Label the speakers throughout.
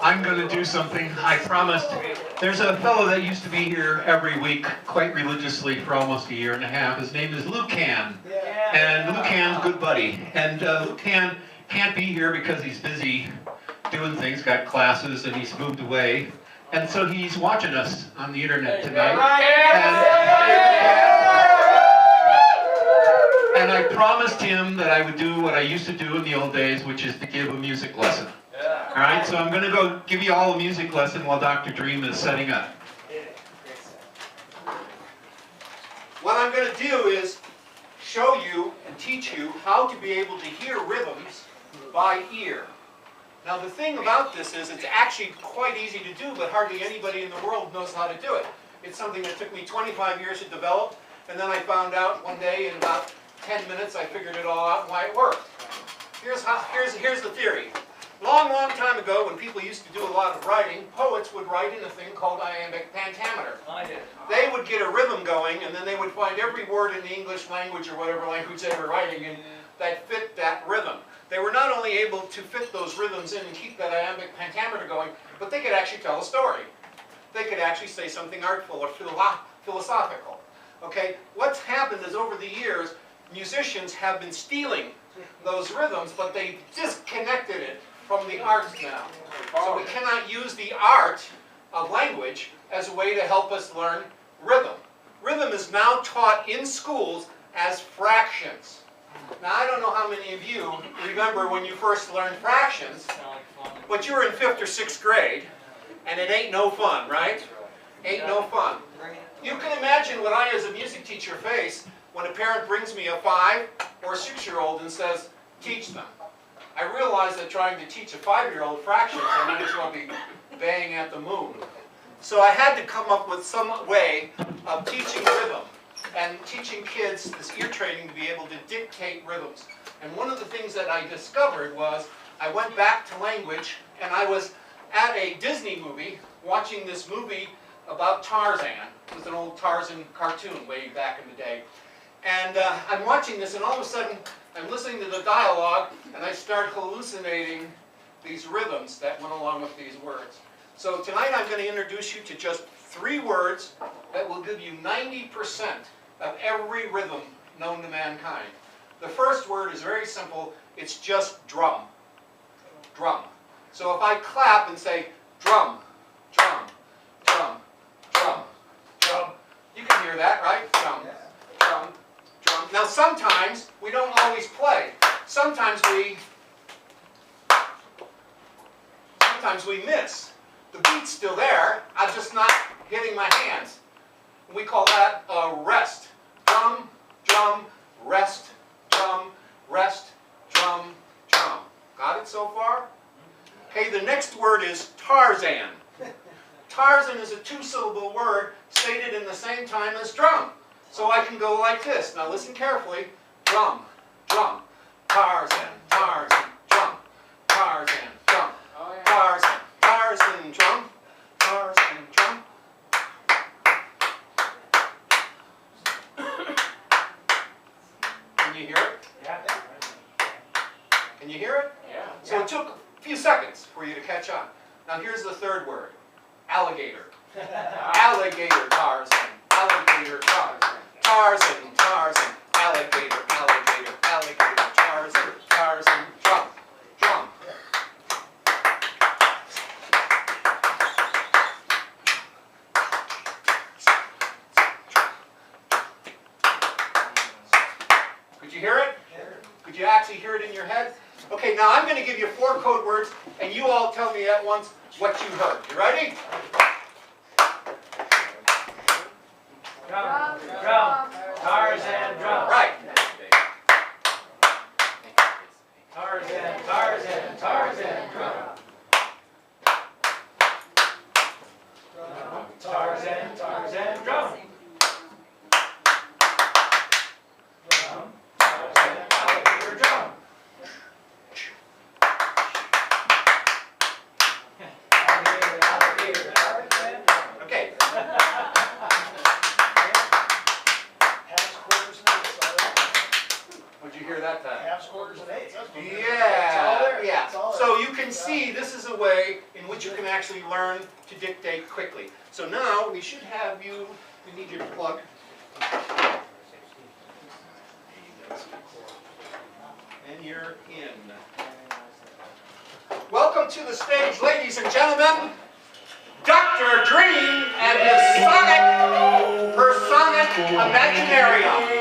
Speaker 1: I'm going to do something I promised. There's a fellow that used to be here every week quite religiously for almost a year and a half. His name is Lucan. And Lucan's a good buddy. And Lucan can't be here because he's busy doing things, got classes, and he's moved away. And so he's watching us on the internet tonight. And I promised him that I would do what I used to do in the old days, which is to give a music lesson. All right, so I'm going to go give you all a music lesson while Dr. Dreame is setting up. What I'm going to do is show you and teach you how to be able to hear rhythms by ear. Now the thing about this is it's actually quite easy to do, but hardly anybody in the world knows how to do it. It's something that took me 25 years to develop, and then I found out one day in about 10 minutes I figured it all out and why it worked. Here's the theory. Long time ago, when people used to do a lot of writing, poets would write in a thing called iambic pentameter. They would get a rhythm going, and then they would find every word in the English language or whatever language they were writing in that fit that rhythm. They were not only able to fit those rhythms in and keep that iambic pentameter going, but they could actually tell a story. They could actually say something artful or philosophical. Okay? What's happened is over the years, musicians have been stealing those rhythms, but they've disconnected it from the arts now. So we cannot use the art of language as a way to help us learn rhythm. Rhythm is now taught in schools as fractions. Now I don't know how many of you remember when you first learned fractions, but you were in 5th or 6th grade, and it ain't no fun, right? Ain't no fun. You can imagine what I as a music teacher face when a parent brings me a 5 or 6-year-old and says, teach them. I realize that trying to teach a 5-year-old fractions, I might as well be banging at the moon. So I had to come up with some way of teaching rhythm and teaching kids this ear training to be able to dictate rhythms. And one of the things that I discovered was I went back to language, and I was at a Disney movie watching this movie about Tarzan. It was an old Tarzan cartoon way back in the day. And I'm watching this, and all of a sudden I'm listening to the dialogue, and I start hallucinating these rhythms that went along with these words. So tonight I'm going to introduce you to just 3 words that will give you 90% of every rhythm known to mankind. The first word is very simple. It's just drum. Drum. So if I clap and say drum, drum, drum, drum, drum, you can hear that, right? Drum, drum, drum. Now sometimes we don't always play. Sometimes we miss. The beat's still there, I'm just not hitting my hands. We call that a rest. Drum, drum, rest, drum, rest, drum, drum. Got it so far? Okay, the next word is Tarzan. Tarzan is a 2-syllable word stated in the same time as drum. So I can go like this. Now listen carefully. Drum, drum, Tarzan, Tarzan, drum, Tarzan, drum, Tarzan, Tarzan, drum, Tarzan, drum. Can you hear it?
Speaker 2: Yeah.
Speaker 1: Can you hear it?
Speaker 2: Yeah.
Speaker 1: So it took a few seconds for you to catch on. Now here's the third word. Alligator. Alligator, Tarzan. Alligator, Tarzan. Tarzan, Tarzan. Alligator, alligator, alligator. Tarzan, Tarzan. Drum, drum. Could you hear it? Could you actually hear it in your head? Okay, now I'm going to give you 4 code words, and you all tell me at once what you heard. You ready?
Speaker 2: Drum, drum, Tarzan, drum.
Speaker 1: Right.
Speaker 2: Tarzan, Tarzan, Tarzan, drum. Tarzan, Tarzan, drum. Drum, Tarzan, alligator, drum. Alligator, alligator, Tarzan, drum.
Speaker 1: Okay.
Speaker 3: Halves, quarters, and eighths. All right.
Speaker 1: What'd you hear that time?
Speaker 3: Halves, quarters, and eighths. That's what
Speaker 1: Yeah.
Speaker 3: It's all there.
Speaker 1: Yeah.
Speaker 3: It's all there.
Speaker 1: So you can see this is a way that you can actually learn to dictate quickly. So now we should have you, we need you to plug. And you're in. Welcome to the stage, ladies and gentlemen, Dr. Dreame and her sonic Imaginarium.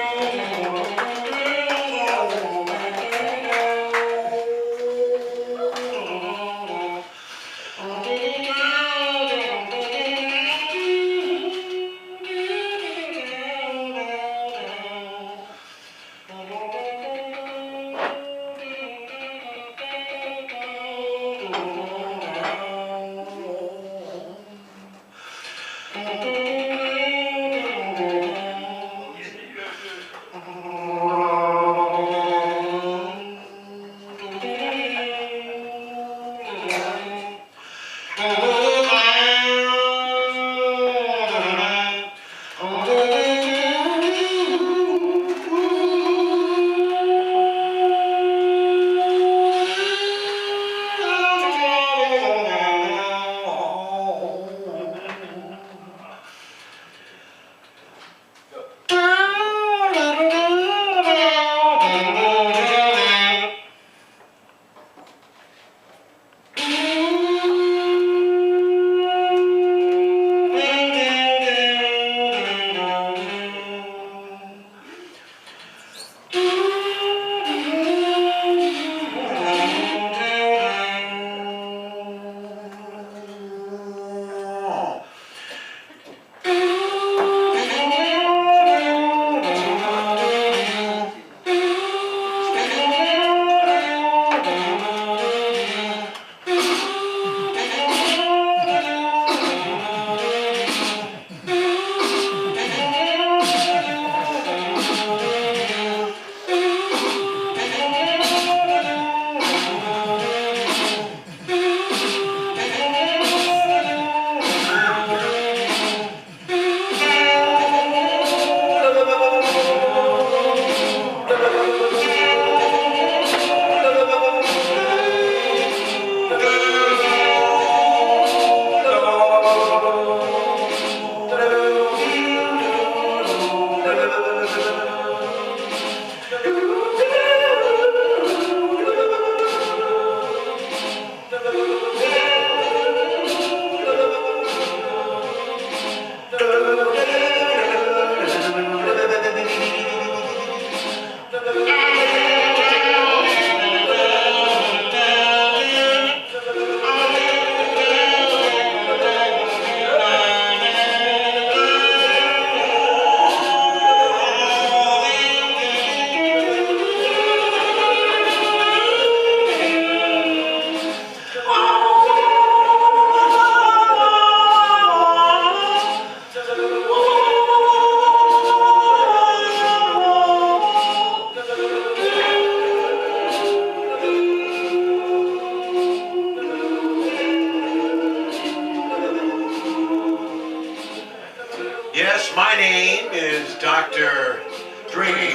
Speaker 4: Yes, my name is Dr. Dreame.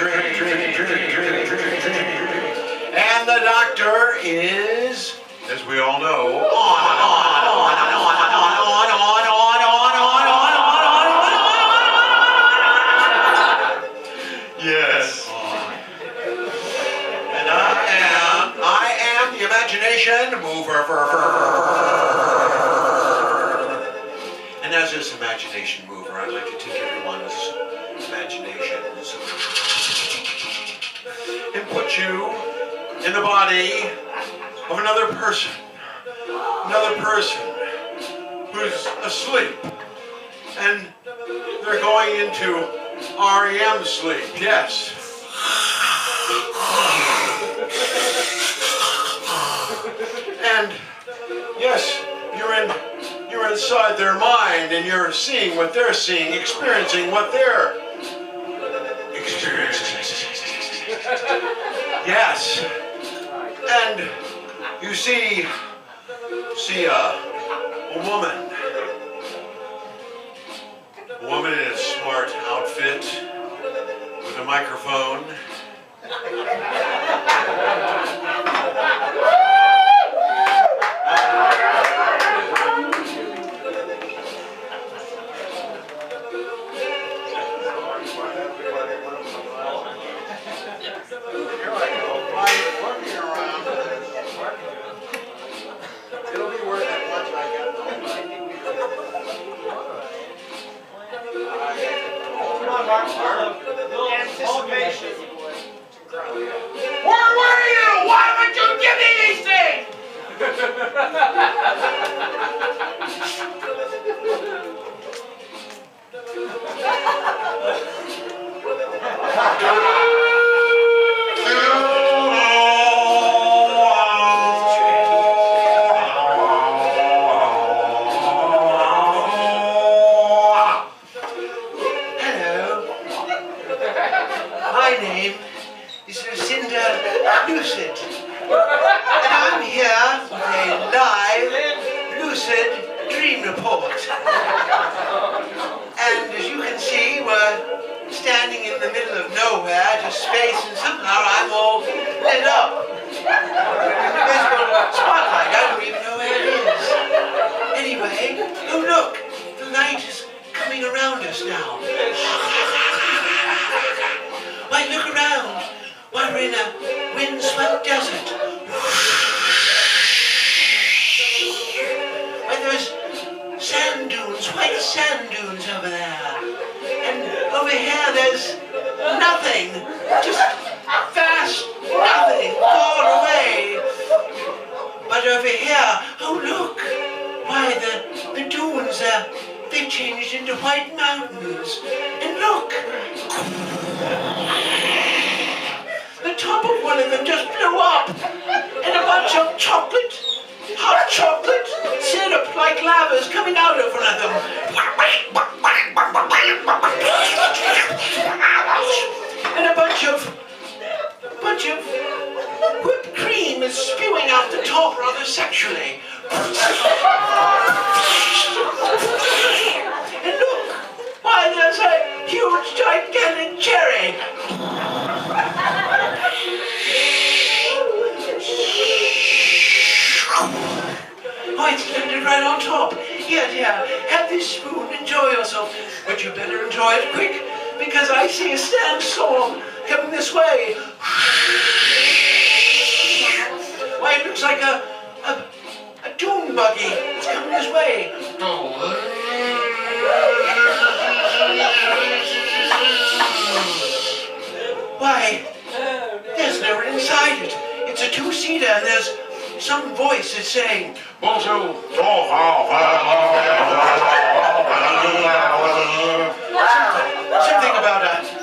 Speaker 4: And the doctor is, as we all know, Yes. And I am the imagination mover. And as this imagination mover, I'd like to take everyone's imaginations and put you in the body of another person who's asleep, and they're going into R.E.M. sleep. Yes. And yes, you're inside their mind, and you're seeing what they're seeing, experiencing what they're experiencing. Yes. And you see a woman in a smart outfit with a microphone.
Speaker 3: Anticipation.
Speaker 4: Where were you? Why would you give me these things? My name is Lucinda Lucid, and I'm here with a live, lucid dream report. And as you can see, we're standing in the middle of nowhere, just space, and somehow I'm all lit up. Invisible spotlight, I don't even know where it is. Anyway, oh look, the light is coming around us now. Why, look around. Why, we're in a windswept desert. Why, there's sand dunes, white sand dunes over there. And over here there's nothing. Just vast nothing far away. But over here, oh look. Why, the dunes, they've changed into white mountains. And look. The top of one of them just blew up, and a bunch of chocolate, hot chocolate, syrup like lava is coming out of one of them. And a bunch of whipped cream is spewing out the top rather sexually. And look, why, there's a huge, gigantic cherry. Oh, it's landed right on top. Here, dear, have this spoon, enjoy yourself. But you better enjoy it quick, because I see a sandstorm coming this way. Why, it looks like a dune buggy. It's coming this way. Why, there's no one inside it. It's a two-seater, and there's some voice that's saying,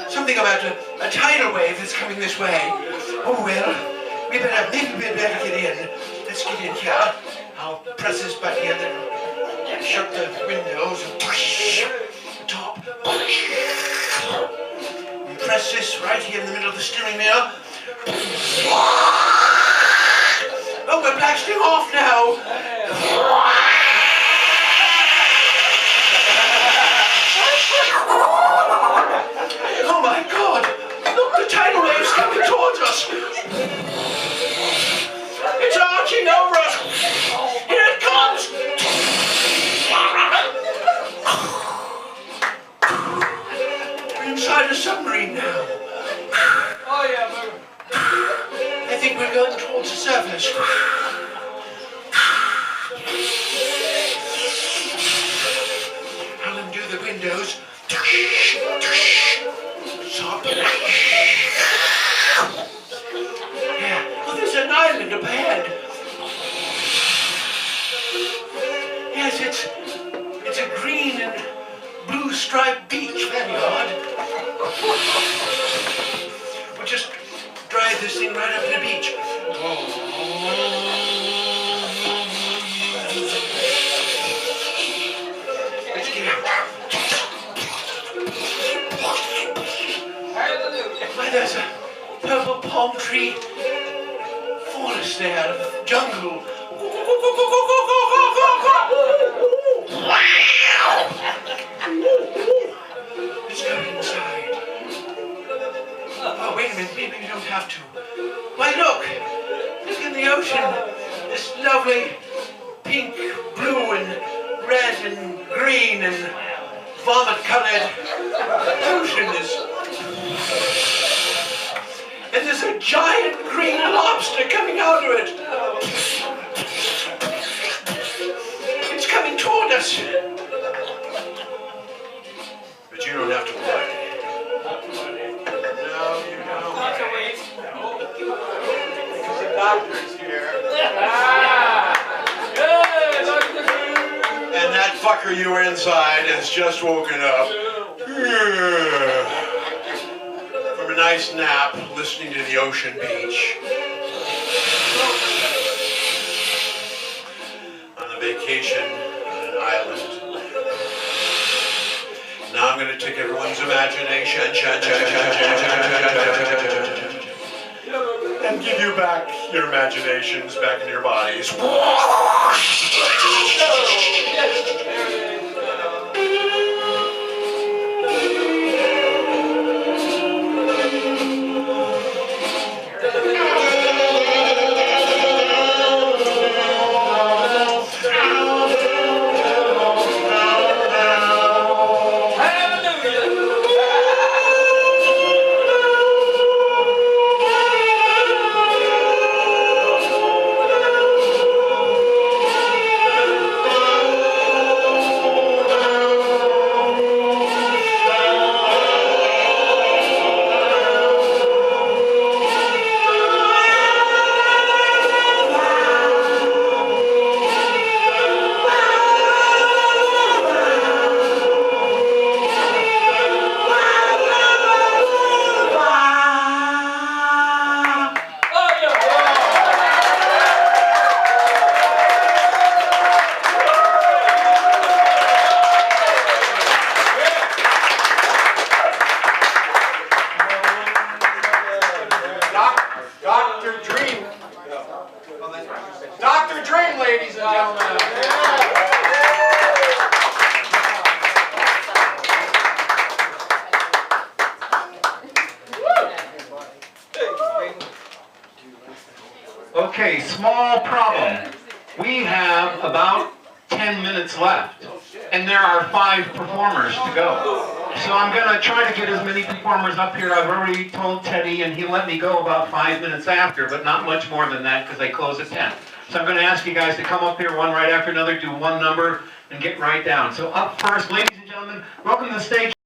Speaker 4: something about a tidal wave that's coming this way. Oh well, maybe we better get in. Let's get in here. I'll press this button here, then shut the windows and push the top. And press this right here in the middle of the steering wheel. Oh, we're blasting off now. Oh my God! Look, the tidal wave's coming towards us. It's arching over us. Here it comes. We're inside a submarine now.
Speaker 2: Oh yeah, move.
Speaker 4: I think we're going towards the surface. I'll undo the windows. Stop. Yeah. Oh, there's an island up ahead. Yes, it's a green and blue striped beach. Very odd. We'll just drive this thing right up to the beach. Let's get out. Why, there's a purple palm tree forest there, jungle. Let's go inside. Oh, wait a minute, maybe we don't have to. Why, look in the ocean. This lovely pink, blue, and red, and green, and vomit-colored ocean is. And there's a giant green lobster coming out of it. It's coming toward us. But you don't have to worry. sucker you were inside has just woken up from a nice nap listening to the ocean beach on a vacation on an island. Now I'm going to take everyone's imagination and give you back your imaginations back into your bodies.
Speaker 1: Dr. Dreame. Dr. Dreame, ladies and gentlemen. Okay, small problem. We have about 10 minutes left, and there are 5 performers to go. So I'm going to try to get as many performers up here. I've already told Teddy, and he let me go about 5 minutes after, but not much more than that because they close at 10. So I'm going to ask you guys to come up here one right after another, do one number, and get right down. So up first, ladies and gentlemen, welcome to the stage.